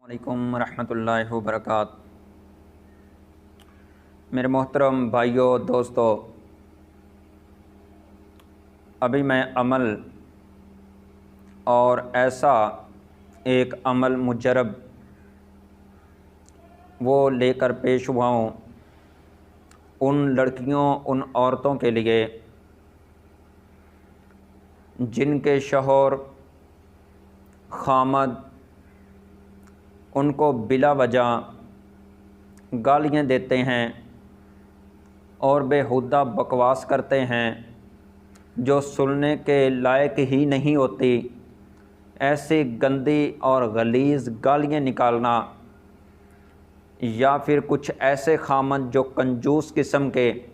वालेकुम रहमतुल्लाहि व बरकातहू। मेरे मोहतरम भाइयों दोस्तों, अभी मैं अमल और ऐसा एक अमल मुजरब वो लेकर पेश हुआ हूँ उन लड़कियों, उन औरतों के लिए जिनके शौहर खामद उनको बिला वजह गालियाँ देते हैं और बेहुदा बकवास करते हैं जो सुनने के लायक ही नहीं होती। ऐसी गंदी और गलीज़ गालियाँ निकालना या फिर कुछ ऐसे खामद जो कंजूस किस्म के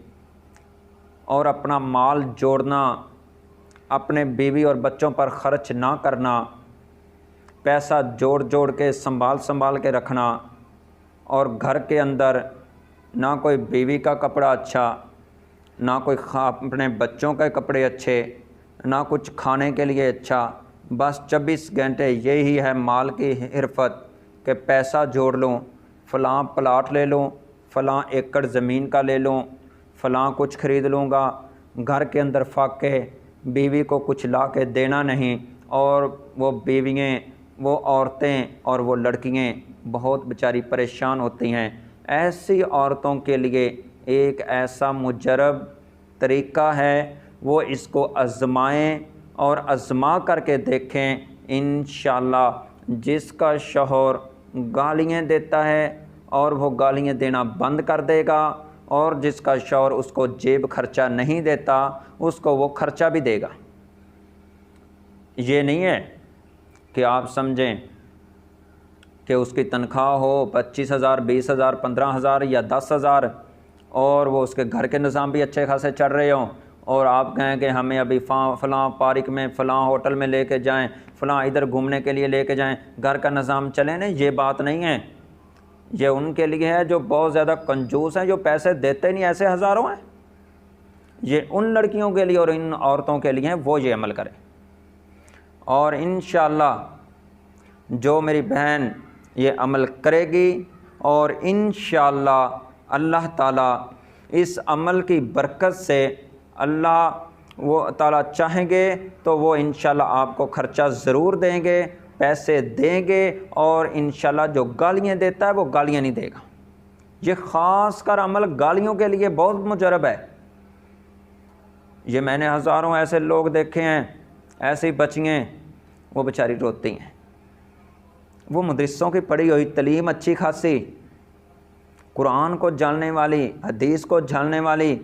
और अपना माल जोड़ना, अपने बीवी और बच्चों पर ख़र्च ना करना, पैसा जोड़ जोड़ के संभाल के रखना और घर के अंदर ना कोई बीवी का कपड़ा अच्छा, ना कोई अपने बच्चों के कपड़े अच्छे, ना कुछ खाने के लिए अच्छा, बस 24 घंटे यही है माल की हिरफत कि पैसा जोड़ लूँ, फ़लाँ प्लाट ले लूँ, फ़लाँ एकड़ ज़मीन का ले लूँ, फ़लाँ कुछ ख़रीद लूँगा। घर के अंदर फाके, बीवी को कुछ ला के देना नहीं और वो बीवियाँ, वो औरतें और वो लड़कियाँ बहुत बेचारी परेशान होती हैं। ऐसी औरतों के लिए एक ऐसा मुजरब तरीक़ा है, वो इसको आज़माएँ और आज़मा करके देखें। इंशाअल्लाह जिसका शौहर गालियाँ देता है और वो गालियाँ देना बंद कर देगा और जिसका शौहर उसको जेब खर्चा नहीं देता उसको वो खर्चा भी देगा। ये नहीं है कि आप समझें कि उसकी तनख्वाह हो 25,000, 20,000, 15,000 या 10,000 और वो उसके घर के निज़ाम भी अच्छे खासे चल रहे हों और आप कहें कि हमें अभी फ़लाँ पार्क में, फ़लाँ होटल में लेके जाएं, फ़लाँ इधर घूमने के लिए लेके जाएं, घर का निज़ाम चले नहीं। ये बात नहीं है। ये उनके लिए है जो बहुत ज़्यादा कंजूस हैं, जो पैसे देते नहीं, ऐसे हज़ारों हैं। ये उन लड़कियों के लिए और इन औरतों के लिए हैं, वो ये अमल करें। और इंशाअल्लाह जो मेरी बहन ये अमल करेगी और इंशाअल्लाह अल्लाह ताला इस अमल की बरकत से अल्लाह वो ताला चाहेंगे तो वो इंशाअल्लाह आपको ख़र्चा ज़रूर देंगे, पैसे देंगे और इंशाअल्लाह जो गालियाँ देता है वो गालियाँ नहीं देगा। ये ख़ास कर अमल गालियों के लिए बहुत मुजरब है। ये मैंने हज़ारों ऐसे लोग देखे हैं, ऐसी बच्चियाँ वो बेचारी रोती हैं। वो मदरसों की पढ़ी हुई, तलीम अच्छी खासी, कुरान को जानने वाली, हदीस को जानने वाली,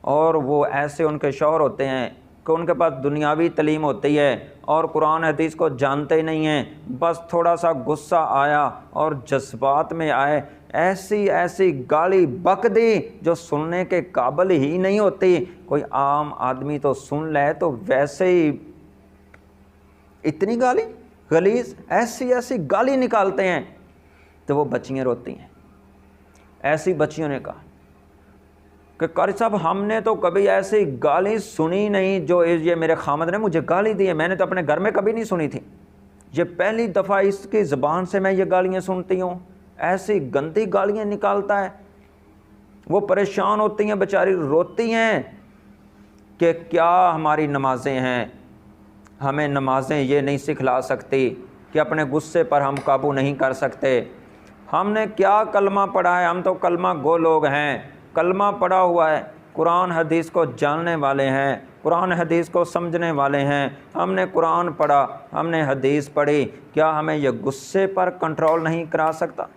और वो ऐसे उनके शौहर होते हैं कि उनके पास दुनियावी तलीम होती है और कुरान हदीस को जानते ही नहीं हैं। बस थोड़ा सा गुस्सा आया और जज्बात में आए, ऐसी ऐसी गाली बक दी जो सुनने के काबिल ही नहीं होती। कोई आम आदमी तो सुन ले तो वैसे ही इतनी गाली गलीज़, ऐसी ऐसी गाली निकालते हैं तो वो बच्चियाँ रोती हैं। ऐसी बच्चियों ने कहा कि कारी साहब हमने तो कभी ऐसी गाली सुनी नहीं जो ये मेरे खामद ने मुझे गाली दी है, मैंने तो अपने घर में कभी नहीं सुनी थी। ये पहली दफ़ा इसकी ज़बान से मैं ये गालियाँ सुनती हूँ। ऐसी गंदी गालियाँ निकालता है। वो परेशान होती हैं, बेचारी रोती हैं कि क्या हमारी नमाज़ें हैं, हमें नमाज़ें ये नहीं सिखला सकती कि अपने गुस्से पर हम काबू नहीं कर सकते। हमने क्या कलमा पढ़ा है, हम तो कलमा गो लोग हैं। कलमा पढ़ा हुआ है, कुरान हदीस को जानने वाले हैं, कुरान हदीस को समझने वाले हैं। हमने कुरान पढ़ा, हमने हदीस पढ़ी, क्या हमें यह गुस्से पर कंट्रोल नहीं करा सकता?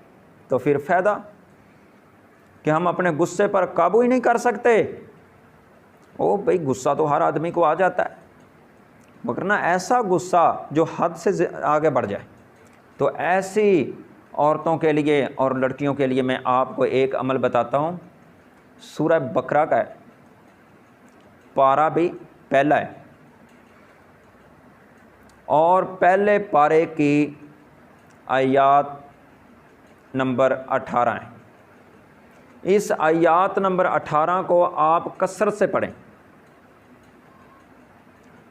तो फिर फ़ायदा कि हम अपने गुस्से पर काबू ही नहीं कर सकते। ओ भाई, गुस्सा तो हर आदमी को आ जाता है, मगर ना ऐसा गुस्सा जो हद से आगे बढ़ जाए। तो ऐसी औरतों के लिए और लड़कियों के लिए मैं आपको एक अमल बताता हूँ। सूरह बकरा का है, पारा भी पहला है और पहले पारे की आयात नंबर 18 है। इस आयात नंबर 18 को आप कसरत से पढ़ें,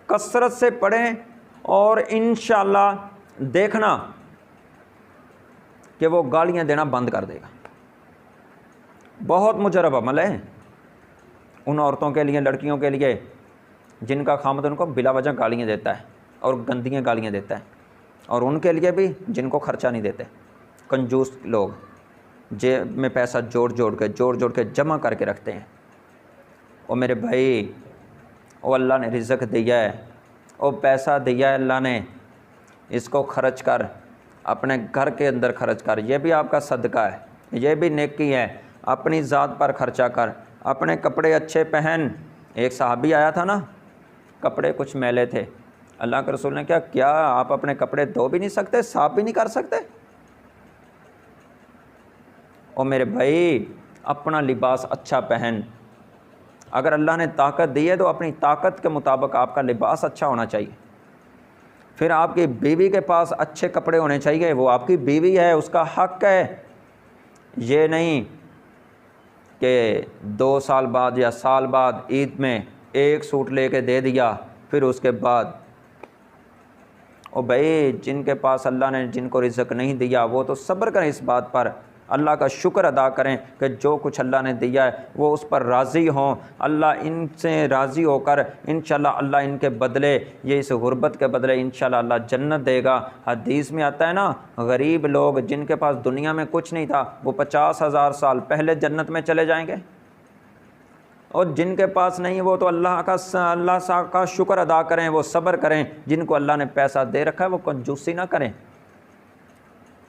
कसरत से पढ़ें और इंशाअल्लाह देखना कि वो गालियाँ देना बंद कर देगा। बहुत मुजरब अमल है उन औरतों के लिए, लड़कियों के लिए जिनका खामद उनको बिला वजह गालियाँ देता है और गंदियाँ गालियाँ देता है, और उनके लिए भी जिनको खर्चा नहीं देते, कंजूस लोग जेब में पैसा जोड़ जोड़ के जमा करके रखते हैं। ओ मेरे भाई, ओ अल्लाह ने रिज़्क़ दिया है, ओ पैसा दिया है अल्लाह ने, इसको खर्च कर, अपने घर के अंदर खर्च कर, ये भी आपका सदका है, ये भी नेकी है। अपनी ज़ात पर खर्चा कर, अपने कपड़े अच्छे पहन। एक सहाबी आया था ना, कपड़े कुछ मैले थे, अल्लाह के रसूल ने क्या आप अपने कपड़े धो भी नहीं सकते, साफ भी नहीं कर सकते? ओ मेरे भाई, अपना लिबास अच्छा पहन। अगर अल्लाह ने ताकत दी है तो अपनी ताकत के मुताबिक आपका लिबास अच्छा होना चाहिए। फिर आपकी बीवी के पास अच्छे कपड़े होने चाहिए, वो आपकी बीवी है, उसका हक़ है। ये नहीं कि 2 साल बाद या साल बाद ईद में एक सूट लेके दे दिया, फिर उसके बाद ओ भाई, जिनके पास अल्लाह ने जिनको रिज़्क़ नहीं दिया वो तो सब्र करें, इस बात पर अल्लाह का शुक्र अदा करें कि जो कुछ अल्लाह ने दिया है वो उस पर राज़ी हों। अल्लाह इनसे राज़ी होकर इंशाल्लाह अल्लाह इनके बदले, ये इस गुर्बत के बदले इंशाल्लाह अल्लाह जन्नत देगा। हदीस में आता है ना, गरीब लोग जिनके पास दुनिया में कुछ नहीं था वो 50,000 साल पहले जन्नत में चले जाएंगे, और जिनके पास नहीं है वो तो अल्लाह का शुक्र अदा करें, वो सब्र करें। जिनको अल्लाह ने पैसा दे रखा है वो कंजूसी ना करें,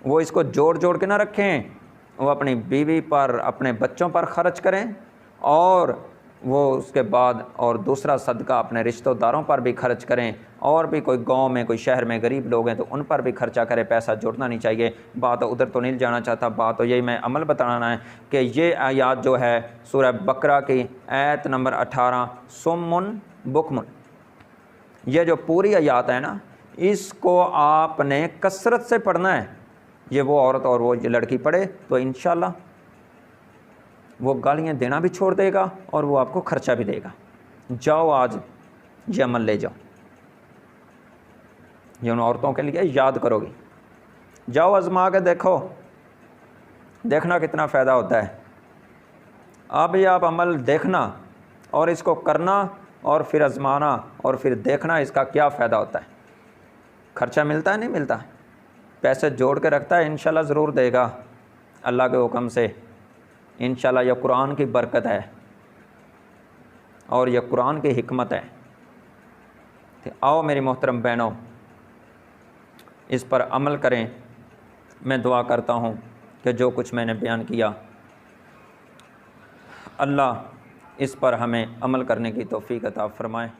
वो इसको जोड़ के ना रखें, वो अपनी बीवी पर, अपने बच्चों पर ख़र्च करें, और वो उसके बाद और दूसरा सदका अपने रिश्तेदारों पर भी खर्च करें, और भी कोई गांव में, कोई शहर में गरीब लोग हैं तो उन पर भी खर्चा करें। पैसा जोड़ना नहीं चाहिए। बात उधर तो नहीं जाना चाहता, बात तो यही मैं अमल बताना है कि ये आयत जो है सूरह बकरा की आयत नंबर 18, सुम्मुन बुकमुन, ये जो पूरी आयत है ना, इसको आपने कसरत से पढ़ना है। ये वो औरत और वो ये लड़की पढ़े तो इंशाल्लाह वो गालियाँ देना भी छोड़ देगा और वो आपको खर्चा भी देगा। जाओ आज ये अमल ले जाओ, ये उन औरतों के लिए याद करोगी। जाओ आजमा के देखो, देखना कितना फ़ायदा होता है। अब ये आप अमल देखना और इसको करना और फिर आजमाना और फिर देखना इसका क्या फ़ायदा होता है। खर्चा मिलता है नहीं मिलता, पैसे जोड़ के रखता है, इंशाल्लाह ज़रूर देगा अल्लाह के हुक्म से। इंशाल्लाह यह कुरान की बरकत है और यह कुरान की हिकमत है। तो आओ मेरी मोहतरम बहनों, इस पर अमल करें। मैं दुआ करता हूँ कि जो कुछ मैंने बयान किया अल्लाह इस पर हमें अमल करने की तौफीक अता फ़रमाए।